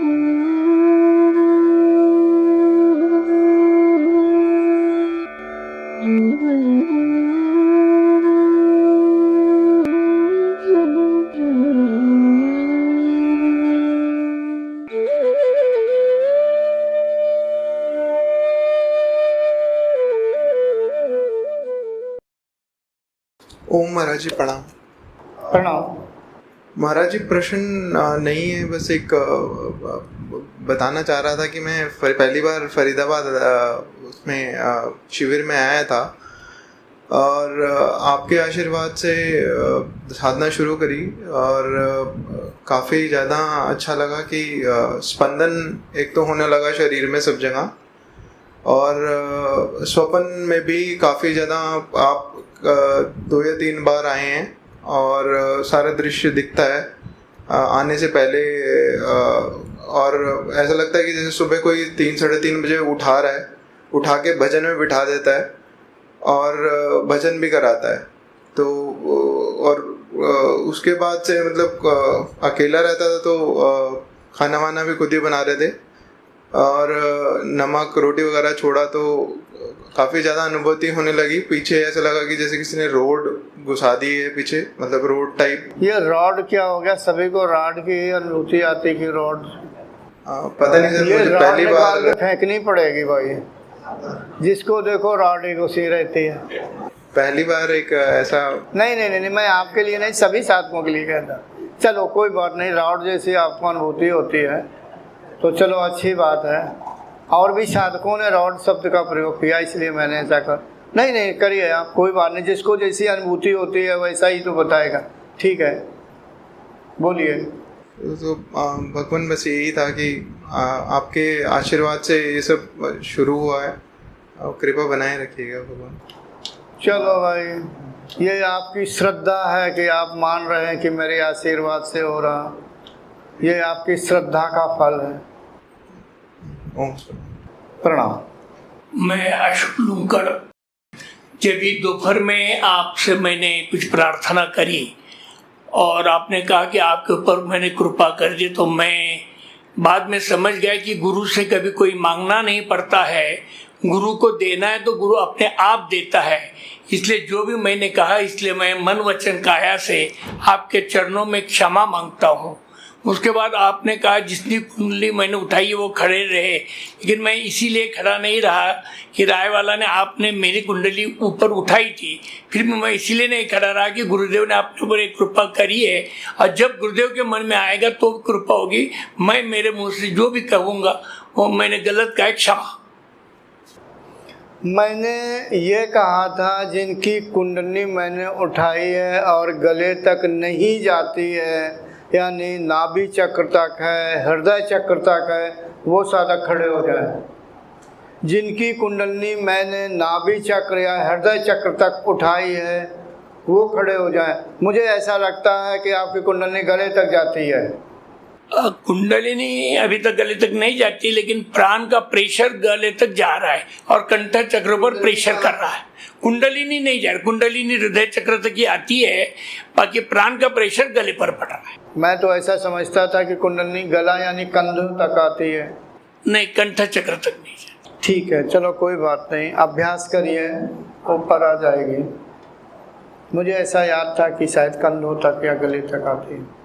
ओम महाराज जी प्रणाम। प्रणाम। महाराज जी प्रश्न नहीं है, बस एक बताना चाह रहा था कि मैं पहली बार फरीदाबाद उसमें शिविर में आया था और आपके आशीर्वाद से साधना शुरू करी और काफ़ी ज़्यादा अच्छा लगा कि स्पंदन एक तो होने लगा शरीर में सब जगह, और स्वप्न में भी काफ़ी ज़्यादा आप 2 या 3 बार आए हैं और सारा दृश्य दिखता है आने से पहले, और ऐसा लगता है कि जैसे सुबह कोई 3 साढ़े 3 बजे उठा रहा है, उठा के भजन में बिठा देता है और भजन भी कराता है। तो और उसके बाद से मतलब अकेला रहता था तो खाना वाना भी खुद ही बना रहे थे और नमक रोटी वगैरह छोड़ा तो काफ़ी ज़्यादा अनुभूति होने लगी। पीछे ऐसा लगा कि जैसे किसी ने रोड घुसा दी है पीछे, मतलब रोड टाइप। ये रॉड क्या हो गया? सभी को रॉड की अनुभूति आती कि रॉड पता नहीं सर, मुझे पहली बार फेंकनी पड़ेगी भाई, जिसको देखो रॉड ही घुसी रहती है। पहली बार एक ऐसा नहीं, मैं आपके लिए नहीं, सभी साधकों के लिए कहता। चलो कोई बात नहीं, रॉड जैसी आपको अनुभूति होती है तो चलो अच्छी बात है। और भी साधकों ने रॉड शब्द का प्रयोग किया, इसलिए मैंने ऐसा कर नहीं करिए आप, कोई बात नहीं, जिसको जैसी अनुभूति होती है वैसा ही तो बताएगा। ठीक है, बोलिए। तो भगवान बस यही था कि आपके आशीर्वाद से ये सब शुरू हुआ है, कृपा बनाए रखिएगा भगवान। चलो भाई, ये आपकी श्रद्धा है कि आप मान रहे हैं कि मेरे आशीर्वाद से हो रहा, ये आपकी श्रद्धा का फल है। प्रणाम। मैं अशोक लूंकर। जब भी दोपहर में आपसे मैंने कुछ प्रार्थना करी और आपने कहा कि आपके ऊपर मैंने कृपा कर दी, तो मैं बाद में समझ गया कि गुरु से कभी कोई मांगना नहीं पड़ता है, गुरु को देना है तो गुरु अपने आप देता है। इसलिए जो भी मैंने कहा, इसलिए मैं मन वचन काया से आपके चरणों में क्षमा मांगता हूँ। उसके बाद आपने कहा जितनी कुंडली मैंने उठाई वो खड़े रहे, लेकिन मैं इसीलिए खड़ा नहीं रहा कि राय वाला ने आपने मेरी कुंडली ऊपर उठाई थी, फिर मैं इसीलिए नहीं खड़ा रहा कि गुरुदेव ने आपके ऊपर एक कृपा करी है, और जब गुरुदेव के मन में आएगा तो कृपा होगी। मैं मेरे मुँह से जो भी कहूँगा वो मैंने गलत कहा, क्षमा। मैंने ये कहा था जिनकी कुंडली मैंने उठाई है और गले तक नहीं जाती है, यानी नाभि चक्र तक है, हृदय चक्र तक है, वो साधक खड़े हो जाए। जिनकी कुंडली मैंने नाभि चक्र या हृदय चक्र तक उठाई है वो खड़े हो जाए। मुझे ऐसा लगता है कि आपकी कुंडली गले तक जाती है। कुंडलिनी अभी तक गले तक नहीं जाती, लेकिन प्राण का प्रेशर गले तक जा रहा है और कंठ चक्र पर प्रेशर कर रहा है। कुंडलिनी नहीं जा रही, कुंडलिनी हृदय चक्र तक ही आती है, बाकी प्राण का प्रेशर गले पर पड़ रहा है। मैं तो ऐसा समझता था कि कुंडलिनी गला यानी कंधों तक आती है। नहीं, कंठ चक्र तक नहीं जाती। ठीक है, चलो कोई बात नहीं, अभ्यास करिए, ऊपर आ जाएगी। मुझे ऐसा याद था कि शायद कंधों तक या गले तक आती है।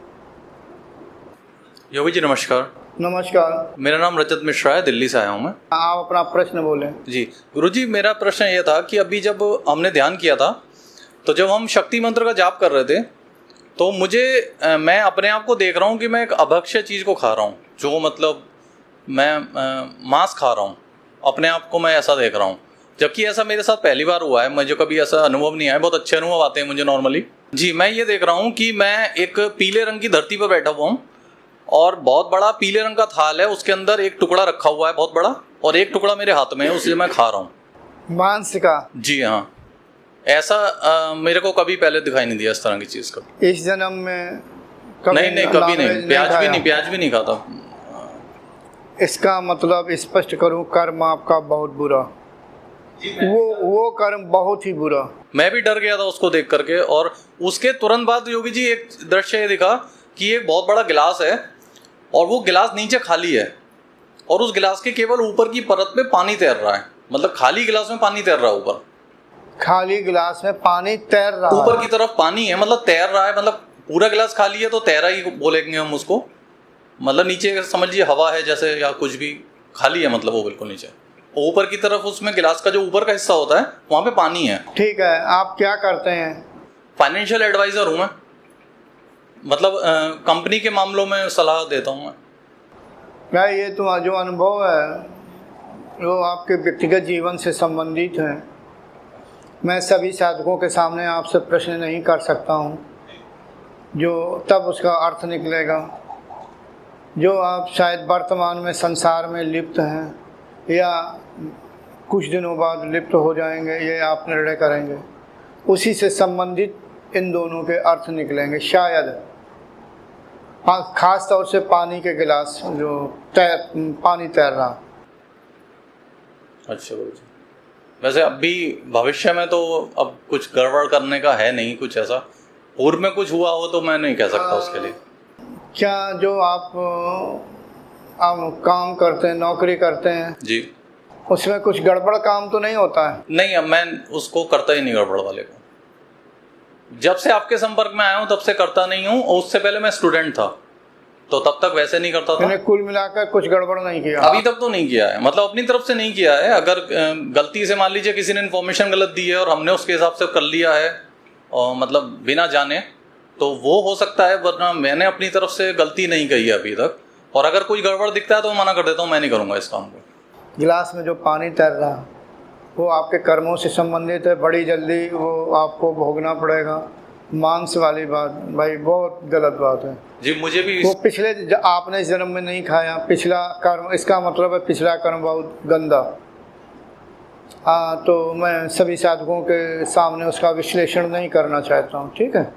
योगी जी नमस्कार। नमस्कार। मेरा नाम रजत मिश्रा है, दिल्ली से आया हूँ मैं। आप अपना प्रश्न बोलें। जी गुरुजी, मेरा प्रश्न ये था कि अभी जब हमने ध्यान किया था तो जब हम शक्ति मंत्र का जाप कर रहे थे तो मैं अपने आप को देख रहा हूँ कि मैं एक अभक्ष्य चीज़ को खा रहा हूँ, जो मतलब मैं मांस खा रहा हूँ, अपने आप को मैं ऐसा देख रहा हूँ, जबकि ऐसा मेरे साथ पहली बार हुआ है। मुझे कभी ऐसा अनुभव नहीं आया, बहुत अच्छे अनुभव आते हैं मुझे नॉर्मली। जी, मैं ये देख रहा हूँ कि मैं एक पीले रंग की धरती पर बैठा हुआ हूँ और बहुत बड़ा पीले रंग का थाल है, उसके अंदर एक टुकड़ा रखा हुआ है बहुत बड़ा, और एक टुकड़ा मेरे हाथ में है, उसे मैं खा रहा हूँ मांस का। जी हाँ, ऐसा मेरे को कभी पहले दिखाई नहीं दिया इस तरह की चीज़ का। इस जन्म में नहीं कभी नहीं, प्याज भी नहीं खाता। इसका मतलब स्पष्ट करूं, कर्म आपका बहुत बुरा, वो कर्म बहुत ही बुरा। मैं भी डर गया था उसको देख करके, और उसके तुरंत बाद योगी जी एक दृश्य ये दिखा कि एक बहुत बड़ा गिलास है और वो गिलास नीचे खाली है और उस गिलास के केवल ऊपर की परत पे पानी तैर रहा है, मतलब खाली गिलास में पानी तैर रहा है, ऊपर खाली गिलास में पानी तैर रहा है, ऊपर की तरफ पानी है, मतलब तैर रहा है, मतलब पूरा गिलास खाली है तो तैरा ही बोलेंगे हम उसको, मतलब नीचे समझिए हवा है जैसे या कुछ भी खाली है, मतलब वो बिल्कुल नीचे। ऊपर की तरफ उसमें गिलास का जो ऊपर का हिस्सा होता है वहाँ पे पानी है। ठीक है, आप क्या करते हैं? फाइनेंशियल एडवाइज़र हूँ मैं, मतलब कंपनी के मामलों में सलाह देता हूँ मैं। भाई ये तुम्हारा जो अनुभव है वो आपके व्यक्तिगत जीवन से संबंधित है। मैं सभी साधकों के सामने आपसे प्रश्न नहीं कर सकता हूँ जो तब उसका अर्थ निकलेगा। जो आप शायद वर्तमान में संसार में लिप्त हैं या कुछ दिनों बाद लिप्त हो जाएंगे, ये आप निर्णय करेंगे, उसी से संबंधित इन दोनों के अर्थ निकलेंगे शायद। हाँ, खास तौर से पानी के गिलास जो पानी तैर रहा। अच्छा गुरु जी, वैसे अभी भविष्य में तो अब कुछ गड़बड़ करने का है नहीं, कुछ ऐसा पूर्व में कुछ हुआ हो तो मैं नहीं कह सकता उसके लिए। क्या जो आप काम करते हैं, नौकरी करते हैं जी, उसमें कुछ गड़बड़ काम तो नहीं होता है? नहीं, अब मैं उसको करता ही नहीं गड़बड़ वाले को। जब से आपके संपर्क में आया हूँ तब से करता नहीं हूँ, और उससे पहले मैं स्टूडेंट था तो तब तक वैसे नहीं करता था। मैंने कुल मिलाकर कुछ गड़बड़ नहीं किया अभी तक तो नहीं किया है, मतलब अपनी तरफ से नहीं किया है। अगर गलती से मान लीजिए किसी ने इन्फॉर्मेशन गलत दी है और हमने उसके हिसाब से कर लिया है और मतलब बिना जाने, तो वो हो सकता है, वरना मैंने अपनी तरफ से गलती नहीं कही है अभी तक। और अगर कोई गड़बड़ दिखता है तो मैं मना कर देता हूँ, मैं नहीं करूँगा इस काम को। गिलास में जो पानी तैर रहा वो आपके कर्मों से संबंधित है, बड़ी जल्दी वो आपको भोगना पड़ेगा। मांस वाली बात भाई बहुत गलत बात है जी। मुझे भी वो पिछले आपने इस जन्म में नहीं खाया, पिछला कर्म, इसका मतलब है पिछला कर्म बहुत गंदा। हाँ, तो मैं सभी साधकों के सामने उसका विश्लेषण नहीं करना चाहता हूँ। ठीक है,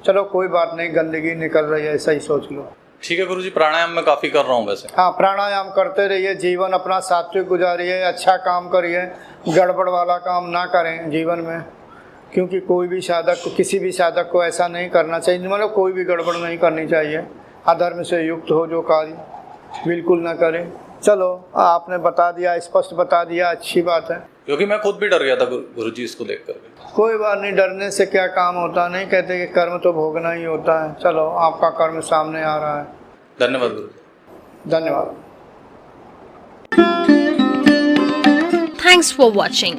चलो कोई बात नहीं, गंदगी निकल रही है ऐसा ही सोच लो। ठीक है गुरुजी, प्राणायाम मैं काफ़ी कर रहा हूँ वैसे। हाँ, प्राणायाम करते रहिए, जीवन अपना सात्विक गुजारिए, अच्छा काम करिए, गड़बड़ वाला काम ना करें जीवन में, क्योंकि कोई भी साधक को, किसी भी साधक को ऐसा नहीं करना चाहिए, मतलब कोई भी गड़बड़ नहीं करनी चाहिए। अधर्म से युक्त हो जो कार्य बिल्कुल ना करें। चलो, आपने बता दिया, स्पष्ट बता दिया, अच्छी बात है। क्योंकि मैं खुद भी डर गया था गुरुजी इसको देख करके। कोई बात नहीं, डरने से क्या काम होता, नहीं कहते कि कर्म तो भोगना ही होता है। चलो, आपका कर्म सामने आ रहा है। धन्यवाद गुरुजी। धन्यवाद। Thanks for watching.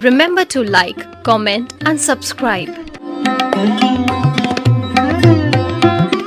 Remember to like, comment and subscribe.